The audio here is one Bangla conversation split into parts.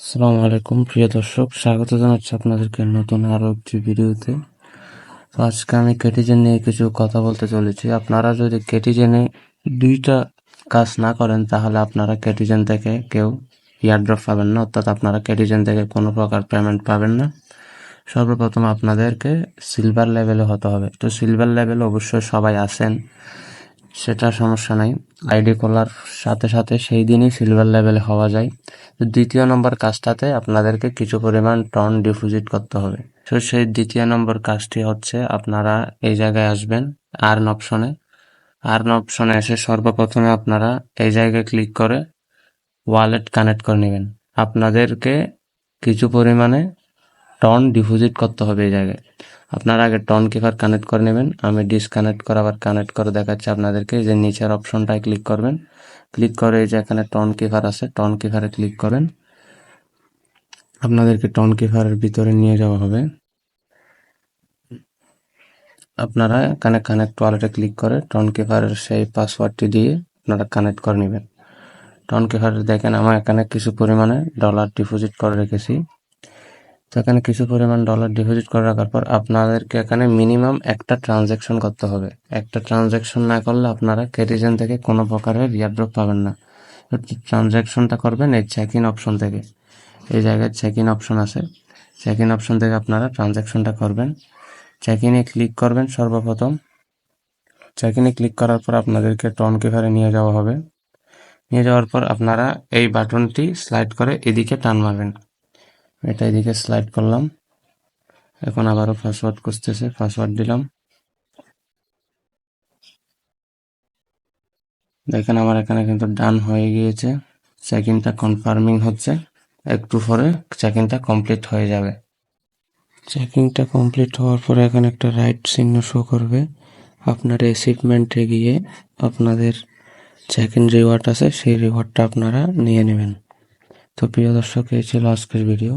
আসসালামু আলাইকুম প্রিয় দর্শক, স্বাগত জানাচ্ছি আপনাদেরকে নতুন আরও একটি ভিডিওতে। তো আজকে আমি কেটিজেন নিয়ে কিছু কথা বলতে চলেছি। আপনারা যদি কেটিজেনে দুইটা কাজ না করেন তাহলে আপনারা কেটিজেন থেকে কেউ এয়ারড্রপ পাবেন না, অর্থাৎ আপনারা কেটিজেন থেকে কোনো প্রকার পেমেন্ট পাবেন না। সর্বপ্রথম আপনাদেরকে সিলভার লেভেলে হতে হবে। তো সিলভার লেভেলে অবশ্যই সবাই আসেন, সেটা সমস্যা নাই। আইডি খোলার সাথে সাথে সেই দিনই সিলভার লেভেলে হওয়া যায়। তো দ্বিতীয় নম্বর কাজটাতে আপনাদেরকে কিছু পরিমাণ টন ডিপোজিট করতে হবে। তো সেই দ্বিতীয় নম্বর কাজটি হচ্ছে আপনারা এই জায়গায় আসবেন আর্ন অপশনে। আর্ন অপশনে এসে সর্বপ্রথমে আপনারা এই জায়গায় ক্লিক করে ওয়ালেট কানেক্ট করে নেবেন। আপনাদেরকে কিছু পরিমাণে টন ডিপোজিট করতে হবে এই জায়গায়। আপনারা আগে টন কিপার কানেক্ট করে নেবেন। আমি ডিসকানেক্ট করে আবার কানেক্ট করে দেখাচ্ছি আপনাদেরকে। যে নিচের অপশনটায় ক্লিক করবেন, ক্লিক করে এই যে এখানে টন কিপার আছে, টন কিপারে ক্লিক করেন। আপনাদেরকে টন কিপারের ভিতরে নিয়ে যাওয়া হবে। আপনারা এখানে কানেক্ট ওয়ালেটে ক্লিক করে টন কিপারের সেই পাসওয়ার্ডটি দিয়ে আপনারা কানেক্ট করে নেবেন। টন কিপারে দেখেন আমার এখানে কিছু পরিমাণে ডলার ডিপোজিট করে রেখেছি। তো এখানে কিছু পরিমাণ ডলার ডিপোজিট করে রাখার পর আপনাদেরকে এখানে মিনিমাম একটা ট্রানজ্যাকশন করতে হবে। একটা ট্রানজ্যাকশন না করলে আপনারা কেটিজেন থেকে কোনো প্রকারের এয়ারড্রপ পাবেন না। ট্রানজ্যাকশনটা করবেন এই চেক ইন অপশন থেকে। এই জায়গায় চেক ইন অপশন আছে, চেক ইন অপশন থেকে আপনারা ট্রানজ্যাকশনটা করবেন। চেক ইনে ক্লিক করবেন সর্বপ্রথম। চেক ইনে ক্লিক করার পর আপনাদেরকে টন কিপারে নিয়ে যাওয়া হবে। নিয়ে যাওয়ার পর আপনারা এই বাটনটি স্লাইড করে এদিকে টান মারবেন। এটা এদিকে স্লাইড করলাম। এখন আবারও পাসওয়ার্ড খুঁজতেছে, পাসওয়ার্ড দিলাম। দেখেন আমার এখানে কিন্তু ডান হয়ে গিয়েছে। চেক ইনটা কনফার্মিং হচ্ছে, একটু পরে চেক ইনটা কমপ্লিট হয়ে যাবে। চেক ইনটা কমপ্লিট হওয়ার পরে এখানে একটা রাইট চিহ্ন শো করবে। আপনার অ্যাচিভমেন্টে গিয়ে আপনাদের চেক ইন রিওয়ার্ড আছে, সেই রিওয়ার্ডটা আপনারা নিয়ে নেবেন। তো প্রিয় দর্শক, এই ছিল আজকের ভিডিও।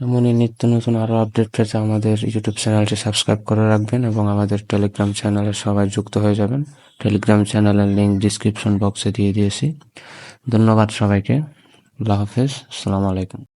এমনই নিত্য নতুন আরও আপডেট পেতে আমাদের ইউটিউব চ্যানেলটি সাবস্ক্রাইব করে রাখবেন এবং আমাদের টেলিগ্রাম চ্যানেলে সবাই যুক্ত হয়ে যাবেন। টেলিগ্রাম চ্যানেলের লিঙ্ক ডিসক্রিপশন বক্সে দিয়ে দিয়েছি। ধন্যবাদ সবাইকে। আল্লাহ হাফেজ, আসসালামু আলাইকুম।